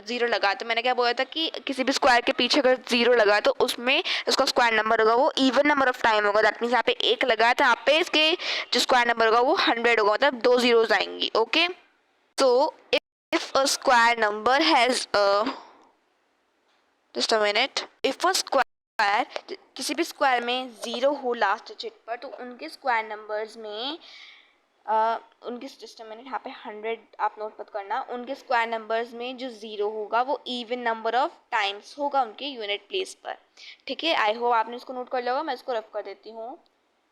जीरो लगा, तो मैंने क्या बोला था कि किसी भी स्क्वायर के पीछे अगर जीरो लगा तो उसमें उसका स्क्वायर नंबर होगा वो इवन नंबर ऑफ टाइम होगा। दैट मीन्स यहाँ पे एक लगा है तो यहाँ पे इसके जो स्क्वायर नंबर होगा वो 100 होगा, मतलब 2 जीरोज आएंगी। ओके, तो if a square number has just a minute, if a square किसी भी स्क्वायर में जीरो हो लास्ट डिजिट पर, तो उनके स्क्वायर नंबर्स में उनके सिस्टम में यहाँ पे 100 आप नोट मत करना, उनके स्क्वायर नंबर्स में जो ज़ीरो होगा वो इवन नंबर ऑफ टाइम्स होगा उनके यूनिट प्लेस पर। ठीक है, आई होप आपने इसको नोट कर लिया होगा। मैं इसको रफ कर देती हूँ।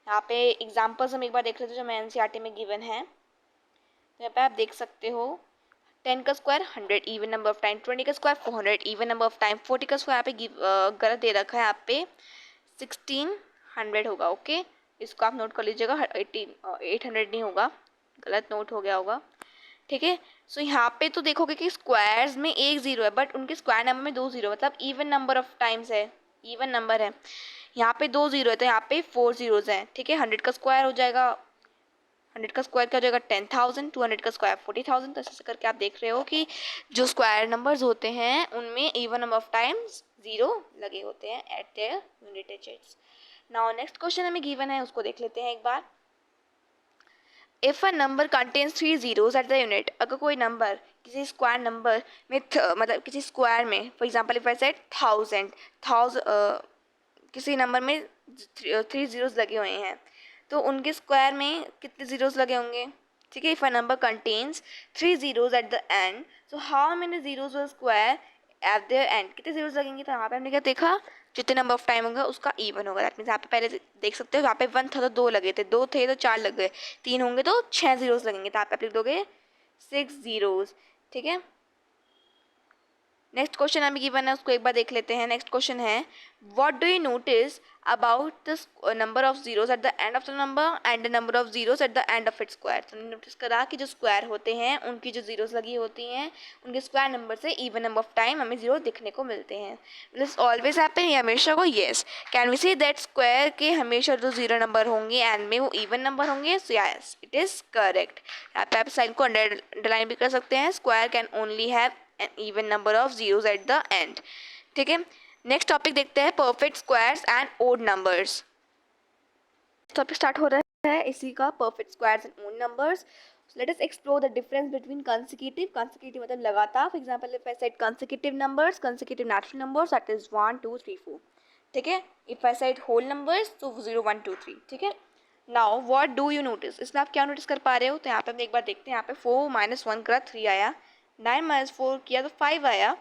यहाँ पे एग्जांपल्स हम एक बार देख लेते हैं जो मैं एनसीईआरटी में गिवन है। तो यहाँ पे आप देख सकते हो 10 का square 100 even number of time, 20 का square 400 even number of time, 40 का स्क्वायर यहाँ पे गलत दे रखा है, यहाँ पे 1600 होगा। ओके, इसको आप नोट कर लीजिएगा, 800 नहीं होगा, गलत नोट हो गया होगा। ठीक है, सो यहाँ पे तो देखोगे कि स्क्वायर्स में एक ज़ीरो है बट उनके स्क्वायर नंबर में 2 ज़ीरो, मतलब इवन नंबर ऑफ टाइम्स है, इवन नंबर है। यहाँ पे 2 ज़ीरो है तो यहाँ पे 4 ज़ीरोज़ हैं। ठीक है, 100 का स्क्वायर हो जाएगा, 100 का स्क्वायर क्या हो जाएगा 10,000, 200 का स्क्वायर 40,000। तो ऐसे करके आप देख रहे हो कि जो स्क्वायर नंबर्स होते हैं उनमें even number of times zero लगे होते हैं at their unit digits. Now next question हमें गिवन है, उसको देख लेते हैं एक बार। If a number contains 3 zeros at the unit, अगर कोई नंबर किसी स्क्वायर नंबर में मतलब किसी स्क्वायर में, for example if I said 1000 किसी नंबर में 3 जीरोज लगे हुए हैं, तो उनके स्क्वायर में कितने जीरोज लगे होंगे। ठीक है, if a number contains 3 zeros at the and, so how many zeros will square eight there and, कितने जीरोज लगेंगे। तो यहाँ पे हमने क्या देखा, जितने नंबर ऑफ टाइम होगा उसका इवन होगा। दैट मीन्स यहाँ पे पहले देख सकते हो, यहाँ पे 1 था तो 2 लगे थे, 2 थे तो 4 लग गए, 3 होंगे तो 6 जीरोज लगेंगे, तो यहाँ पे आप लिख दोगे 6 जीरोज। ठीक है, नेक्स्ट क्वेश्चन हमें गिवन है, उसको एक बार देख लेते हैं। नेक्स्ट क्वेश्चन है, what do you notice about the number of zeros at the end of the number and the number of zeros at the end of its square. तो notice करा कि जो स्क्वायर होते हैं उनकी जो जीरोज लगी होती हैं उनके स्क्वायर नंबर से इवन नंबर ऑफ टाइम हमें जीरो दिखने को मिलते हैं। दिस ऑलवेज हैपन, ये हमेशा को yes. Can we say that square के हमेशा जो जीरो नंबर होंगे एंड में वो इवन नंबर होंगे। So yes, it is correct. यहाँ पे आप साइन को अंडरलाइन भी कर सकते हैं, square can only have an even number of zeros at the end. ठीक है, नेक्स्ट टॉपिक देखते हैं, perfect squares and odd numbers. Topic start हो रहा है इसी का, perfect squares and odd numbers. Let us explore the difference between consecutive मतलब लगातार। For example if I said consecutive numbers, consecutive natural numbers, that is 1 2 3 4। ठीक है, if I said whole numbers तो 0 1 2 3। ठीक है, now what do you notice, इसमें आप क्या नोटिस कर पा रहे हो। तो यहाँ पे हम एक बार देखते हैं, यहाँ पे 4 - 1 का 3 आया, 9 माइनस 4 किया तो 5 आया,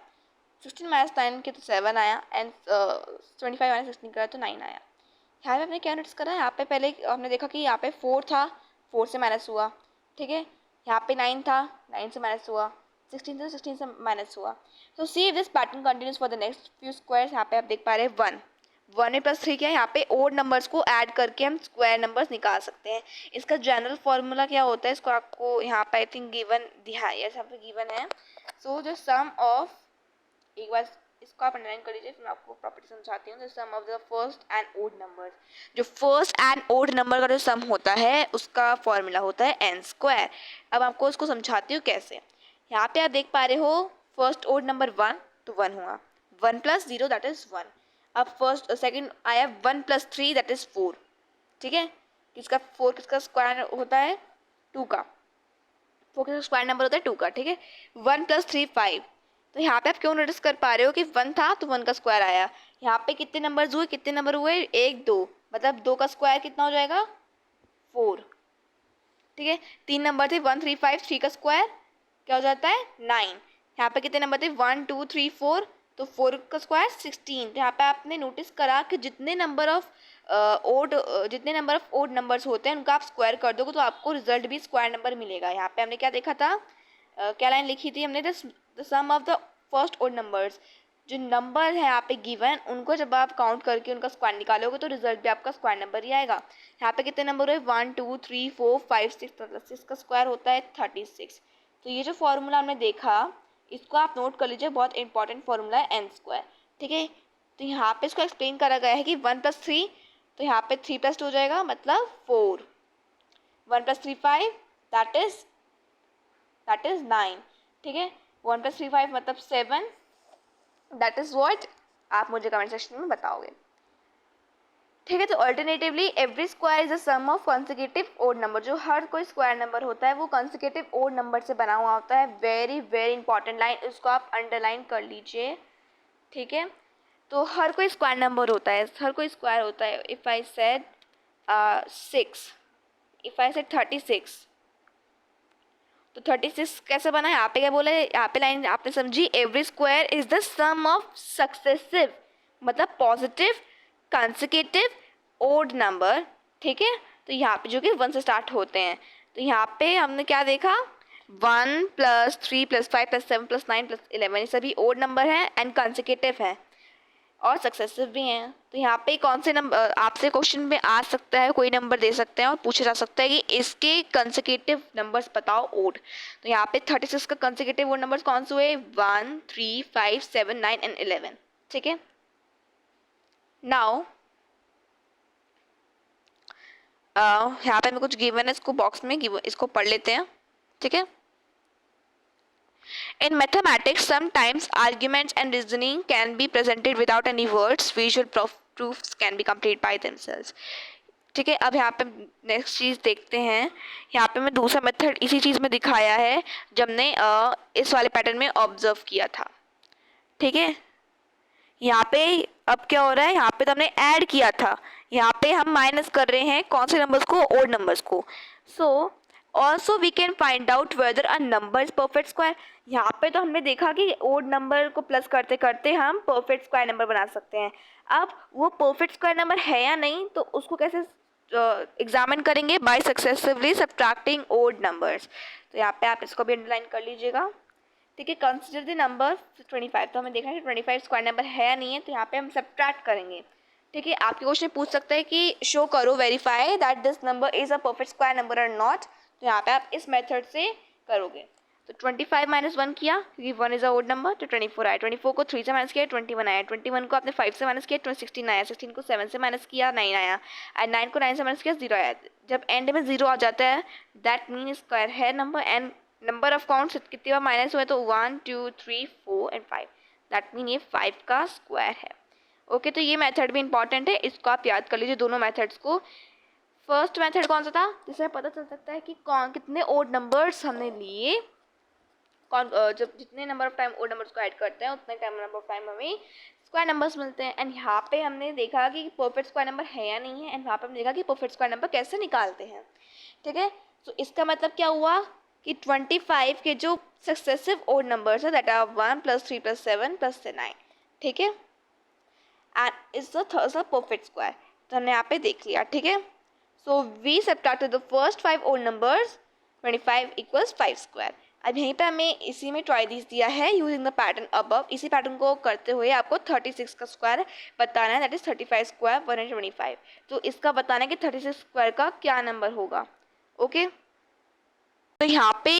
16 माइनस 9 किया तो 7 आया, एंड 25 माइनस 16 करा तो 9 आया। यहाँ पे आपने क्या नोटिस करा, यहाँ पे पहले हमने देखा कि यहाँ पे 4 था, 4 से माइनस हुआ, ठीक है। यहाँ पे 9 था, 9 से माइनस हुआ, 16 था, 16 से माइनस हुआ। तो see if this pattern continues for the next few squares. यहाँ पे आप देख पा रहे हैं 1 में प्लस 3 क्या है, यहाँ पे ओड नंबर्स को ऐड करके हम स्क्वायर नंबर्स निकाल सकते हैं। इसका जनरल फॉर्मूला क्या होता है, इसको आपको यहाँ पे आई थिंक गिवन दिया है, यहाँ पे गिवन है। सो द सम ऑफ, एक बार इसको आप अंडरलाइन कर लीजिए, फिर मैं आपको प्रॉपर्टी समझाती हूँ। The sum of the first and odd numbers, जो फर्स्ट एंड ओड नंबर का जो सम होता है उसका फॉर्मूला होता है एन स्क्वायर। अब आपको उसको समझाती हूँ कैसे। यहाँ पे आप देख पा रहे हो फर्स्ट ओड नंबर 1, तो 1 हुआ, 1 प्लस 0 दैट इज 1। अब फर्स्ट सेकंड आया 1 प्लस 3 दैट इज 4, ठीक है। किसका 4 किसका स्क्वायर होता है, 2 का, 4 किसका स्क्वायर नंबर होता है 2 का, ठीक है। 1 प्लस 3 5। तो यहाँ पे आप क्यों नोटिस कर पा रहे हो कि 1 था तो 1 का स्क्वायर आया। यहाँ पे कितने नंबर्स हुए, कितने नंबर हुए, 1 2, मतलब 2 का स्क्वायर कितना हो जाएगा 4, ठीक है। 3 नंबर थे 1 3 5, 3 का स्क्वायर क्या हो जाता है 9। यहाँ पे कितने नंबर थे 1 2 3 4, तो 4 का स्क्वायर 16। तो यहाँ पे आपने नोटिस करा कि जितने नंबर ऑफ ओड नंबर्स होते हैं उनका आप स्क्वायर कर दोगे तो आपको रिजल्ट भी स्क्वायर नंबर मिलेगा। यहाँ पे हमने क्या देखा था, क्या लाइन लिखी थी हमने, the sum of the first odd numbers. जो नंबर है यहाँ पे गिवन, उनको जब आप काउंट करके उनका स्क्वायर निकालोगे तो रिजल्ट भी आपका स्क्वायर नंबर ही आएगा। यहाँ पे कितने नंबर हुए 1 2 3 4 5 6, मतलब 6 का स्क्वायर होता है 36। तो ये जो फॉर्मूला हमने देखा इसको आप नोट कर लीजिए, बहुत इंपॉर्टेंट फॉर्मूला है एन स्क्वायर, ठीक है। तो यहाँ पे इसको एक्सप्लेन करा गया है कि 1 प्लस 3, तो यहाँ पे 3 प्लस 2 हो जाएगा मतलब 4, 1 प्लस 3 5 दैट इज 9, ठीक है। 1 प्लस 3 5 मतलब 7, दैट इज व्हाट, आप मुझे कमेंट सेक्शन में बताओगे, ठीक है। तो alternatively every square is a sum of consecutive odd number. जो हर कोई स्क्वायर नंबर होता है वो कॉन्सिक्यूटिव ओड नंबर से बना हुआ होता है। वेरी वेरी इंपॉर्टेंट लाइन, इसको आप अंडरलाइन कर लीजिए, ठीक है। तो हर कोई स्क्वायर नंबर होता है, हर कोई स्क्वायर होता है। If I said 6, if I said 36, तो 36 कैसे बना है, यहाँ पे क्या बोला है, यहाँ पे लाइन आपने समझी, every square is the sum of successive, मतलब पॉजिटिव कंसेक्यूटिव ओड नंबर, ठीक है। तो यहाँ पे जो कि 1 से स्टार्ट होते हैं, तो यहाँ पे हमने क्या देखा, 1 plus 3 plus 5 plus 7 plus 9 plus 11, ये सभी ओड नंबर हैं एंड कंसेक्यूटिव है और सक्सेसिव भी हैं। तो यहाँ पे कौन से नंबर आपसे क्वेश्चन में आ सकता है, कोई नंबर दे सकते हैं और पूछा जा सकता है कि इसके कंसेक्यूटिव नंबर्स बताओ ओड। तो यहाँ पे 36 का कंसेक्यूटिव ओड नंबर्स कौन से हुए, 1 3 5 7 9 एंड 11, ठीक है। नाउ यहाँ पे हमें कुछ गिवन है, इसको बॉक्स में इसको पढ़ लेते हैं, ठीक है। In mathematics, sometimes arguments and reasoning can be presented without any words. Visual proofs can be complete by themselves. ठीक है। अब यहाँ पे नेक्स्ट चीज़ देखते हैं। यहाँ पे मैं दूसरा मेथड इसी चीज़ में दिखाया है जब हमने इस वाले पैटर्न में ऑब्जर्व किया था, ठीक है। यहाँ पे अब क्या हो रहा है, यहाँ पे तो हमने ऐड किया था, यहाँ पे हम माइनस कर रहे हैं कौन से नंबर्स को, ओड नंबर्स को। So also we can find out whether a number is perfect square. यहाँ पे तो हमने देखा कि ओड नंबर को प्लस करते करते हम परफेक्ट स्क्वायर नंबर बना सकते हैं। अब वो परफेक्ट स्क्वायर नंबर है या नहीं, तो उसको कैसे एग्जामिन करेंगे, by successively subtracting odd numbers. तो यहाँ पे आप इसको भी अंडरलाइन कर लीजिएगा, ठीक है। कंसिडर द नंबर 25, तो हमें देखना है कि 25 स्क्वायर नंबर है या नहीं है, तो यहाँ पे हम सब्ट्रैक्ट करेंगे, ठीक है। आपके क्वेश्चन पूछ सकते हैं कि शो करो, verify that this number is a perfect square number और नॉट। तो यहाँ पे आप इस मेथड से करोगे। तो 25 माइनस 1 किया क्योंकि 1 इज अ ओड नंबर, तो 24 आया। 24 को 3 से माइनस किया 21 आया। 21 को आपने 5 से माइनस किया 16 आया। 16 को 7 से माइनस किया 9 आया। एंड 9 को 9 से माइनस किया 0 आया। जब एंड में 0 आ जाता है दैट मीन स्क्वायर है number. And number of counts कितनी बार माइनस हुए, तो 1 2 3 4 एंड 5, दैट मीन ये 5 का स्क्वायर है। ओके, तो ये मेथड भी इंपॉर्टेंट है, इसको आप याद कर लीजिए दोनों मेथड्स को। फर्स्ट मेथड कौन सा था, जिससे पता चल सकता है कि कौन कितने ओड नंबर्स हमने लिए, कौन जब जितने number of time odd numbers को ऐड करते हैं उतने टाइम नंबर ऑफ टाइम हमें स्क्वायर नंबर्स मिलते हैं। एंड यहाँ पे हमने देखा कि परफेक्ट स्क्वायर नंबर है या नहीं है, एंड वहाँ पे हमने देखा कि परफेक्ट स्क्वायर नंबर कैसे निकालते हैं, ठीक है। तो इसका मतलब क्या हुआ, कि 25 के जो सक्सेसिव ओड नंबर्स है दैट आर 1 + 3 + 7 + 9, ठीक है, and is the perfect square. तो हमने यहाँ पे देख लिया, ठीक है। So we subtracted the first 5 odd numbers, 25 = 5 square. अब यहीं पे हमें इसी में ट्राइडिस दिया है यूजिंग द पैटर्न अबव। इसी पैटर्न को करते हुए आपको 36 का स्क्वायर बताना है, दैट इज 35 स्क्वायर 125। तो इसका बताना है कि 36 स्क्वायर का क्या नंबर होगा, ओके। तो यहाँ पे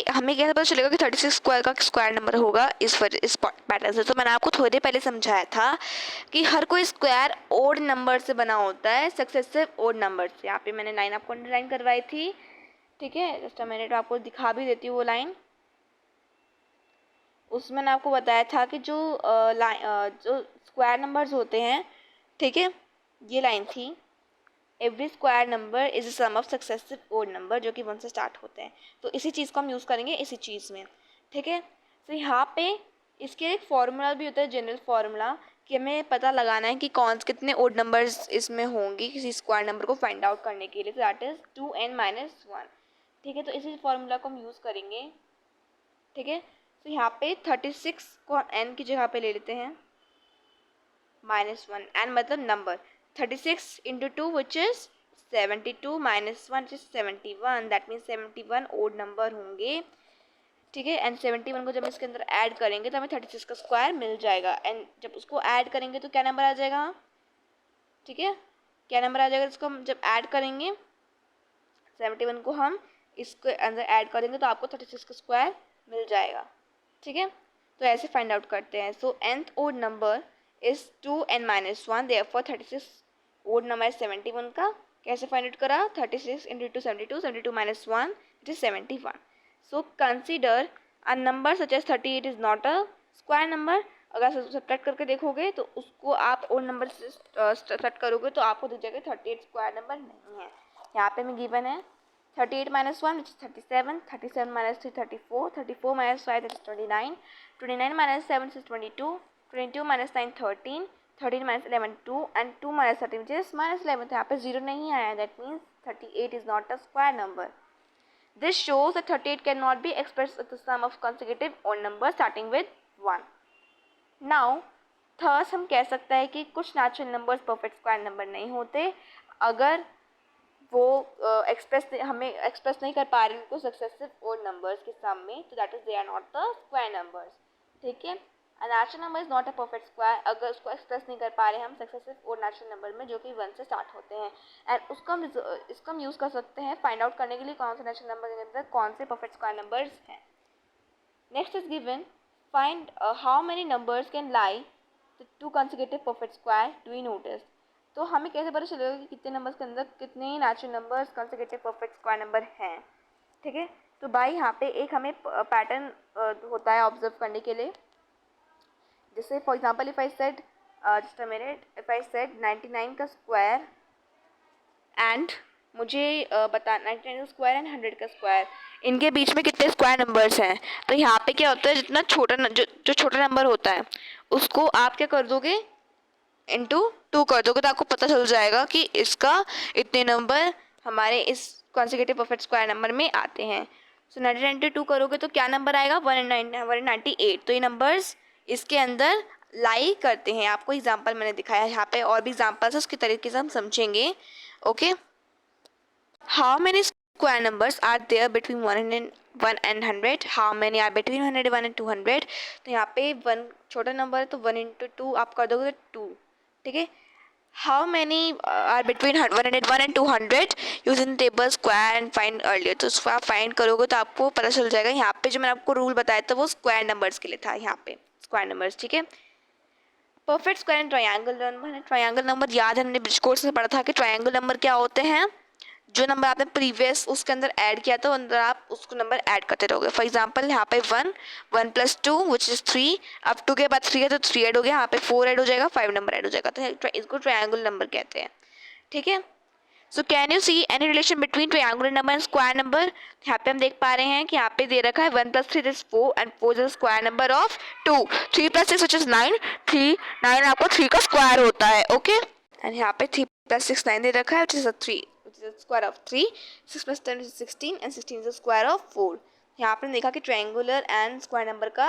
हमें कैसे पता चलेगा कि 36 स्क्वायर का स्क्वायर नंबर होगा, इस पैटर्न से। तो मैंने आपको थोड़ी देर पहले समझाया था कि हर कोई स्क्वायर ओड नंबर से बना होता है, सक्सेसिव ओड नंबर से। यहाँ पे मैंने लाइन आपको अंडरलाइन करवाई थी, ठीक है। जस्ट अ मिनट, आपको दिखा भी देती हूँ वो लाइन। उसमें मैंने आपको बताया था कि जो जो स्क्वायर नंबर्स होते हैं, ठीक है, ये लाइन थी, every square number is a sum of successive odd number, जो कि 1 से स्टार्ट होते हैं। तो इसी चीज़ को हम यूज़ करेंगे इसी चीज़ में, ठीक है। तो यहाँ पे इसके एक फॉर्मूला भी होता है, जनरल फार्मूला, कि हमें पता लगाना है कि कितने ओड नंबर्स इसमें होंगी किसी स्क्वायर नंबर को फाइंड आउट करने के लिए। तो दैट इज 2n - 1, ठीक है। तो इसी फार्मूला को हम यूज़ करेंगे, ठीक है। तो यहाँ पे 36 को n की जगह पे ले लेते हैं, -1, n मतलब number, 36 × 2 which is 72 - 1 which is 71, that means 71 odd number होंगे, ठीक है। एंड 71 को जब इसके अंदर ऐड करेंगे तो हमें 36 का स्क्वायर मिल जाएगा। एंड जब उसको ऐड करेंगे तो क्या नंबर आ जाएगा, ठीक है, क्या नंबर आ जाएगा इसको हम जब ऐड करेंगे, 71 को हम इसके अंदर ऐड करेंगे तो आपको 36 का स्क्वायर मिल जाएगा, ठीक है। तो ऐसे फाइंड आउट करते हैं। So nth odd number is 2n - 1, therefore 36 odd number 71 का कैसे फाइंड आउट करा, 36 × 2 72, 72 - 1 it is 71। So consider a number such as 38 is not a square number. अगर सब्ट्रैक्ट करके देखोगे तो उसको आप ओड नंबर से सेट करोगे तो आपको दिख जाएगा 38 स्क्वायर नंबर नहीं है। यहाँ पे में गिवन है 38 - 1 which is 37, 37 - 3 34, 34 - 5 that is 29, 29 - 7 is 22, 22 - 9 13, 13 - 11 2 and 2 - 13 which is -11। तो यहाँ पे 0 नहीं आया, that means 38 is not a square number. This shows that 38 cannot be expressed as the sum of consecutive odd numbers starting with 1. Now thus हम कह सकते हैं कि कुछ natural numbers perfect square number नहीं होते अगर वो हमें एक्सप्रेस नहीं कर पा रहे उनको सक्सेसिव ओड नंबर्स के सम में, तो that is they are not the square numbers, ठीक है। Natural number is not a perfect square अगर उसको एक्सप्रेस नहीं कर पा रहे हम सक्सेसिव ओड नेचुरल नंबर में, जो कि 1 से स्टार्ट होते हैं। एंड इसको हम यूज़ कर सकते हैं फाइंड आउट करने के लिए कौन से नेचुरल नंबर के अंदर कौन से परफेक्ट स्क्वायर नंबर्स हैं। Next is given, find how many numbers can lie the 2 consecutive perfect square, do you notice। तो हमें कैसे पता चलेगा कि कितने नंबर्स के अंदर कितने natural numbers consecutive perfect square number हैं, ठीक है। तो भाई यहाँ पे एक हमें पैटर्न होता है ऑब्जर्व करने के लिए। जैसे for example if I said just a minute, if I said 99 का स्क्वायर एंड मुझे बता 99 का स्क्वायर एंड 100 का स्क्वायर, इनके बीच में कितने स्क्वायर नंबर्स हैं। तो यहाँ पे क्या होता है, जितना छोटा जो छोटा नंबर होता है उसको आप क्या कर दोगे, इंटू 2 कर दोगे, तो आपको पता चल जाएगा कि इसका इतने नंबर हमारे इस कॉन्सिक्यूटिव परफेक्ट स्क्वायर नंबर में आते हैं। सो 99 करोगे तो क्या नंबर आएगा, 198। तो ये नंबर्स इसके अंदर लाई करते हैं। आपको एग्जांपल मैंने दिखाया है, यहाँ पे और भी एग्जांपल्स है, उसके तरीके से हम समझेंगे, okay. How many square numbers are there between 1 and 100, how many are between 101 and 200। तो यहाँ पे 1 छोटा नंबर है तो 1 × 2 आप कर दोगे 2, ठीक है। How many are between 101 and 200 using table square and find earlier. तो उसको आप फाइंड करोगे तो आपको पता चल जाएगा। यहाँ पे जो मैंने आपको रूल बताया था वो स्क्वायर नंबर्स के लिए था, यहाँ पे स्क्वायर नंबर्स, ठीक है। Perfect square and triangle number है। ट्रायंगल नंबर याद है, हमने ब्रिज कोर्स में पढ़ा था कि ट्रायंगल नंबर क्या होते हैं, जो नंबर आपने प्रीवियस उसके अंदर ऐड किया था अंदर आप उसको नंबर ऐड करते रहोगे। फॉर एग्जांपल यहाँ पे 1 + 2 विच इज 3, अब 2 के बाद 3 है तो 3 ऐड हो गया, यहाँ पे 4 ऐड हो जाएगा, 5 नंबर ऐड हो जाएगा। तो इसको ट्रायंगल नंबर कहते हैं, ठीक है। So can you see any relation between triangular number and square number. यहाँ पे हम देख पा रहे हैं कि यहाँ पे दे रखा है 1 + 3 is 4 and 4 is square number of 2, 3 + 6 which is 9, 9 आपको 3 का स्क्वायर होता है, ओके। एंड यहाँ पे 3 + 6 9 दे रखा है which is 3, which is the square of 3. 6 plus 10 is 16 and 16 is the square of 4. यहाँ आपने देखा कि ट्रायंगुलर एंड स्क्वायर नंबर का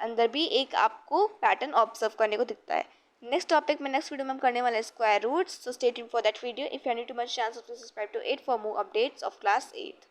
अंदर भी एक आपको पैटर्न ऑब्जर्व करने को दिखता है. नेक्स्ट टॉपिक में नेक्स्ट वीडियो में हम करने वाले हैं square roots. So stay tuned for that video. If you are new to my channel, so please subscribe to 8 for more updates of class 8.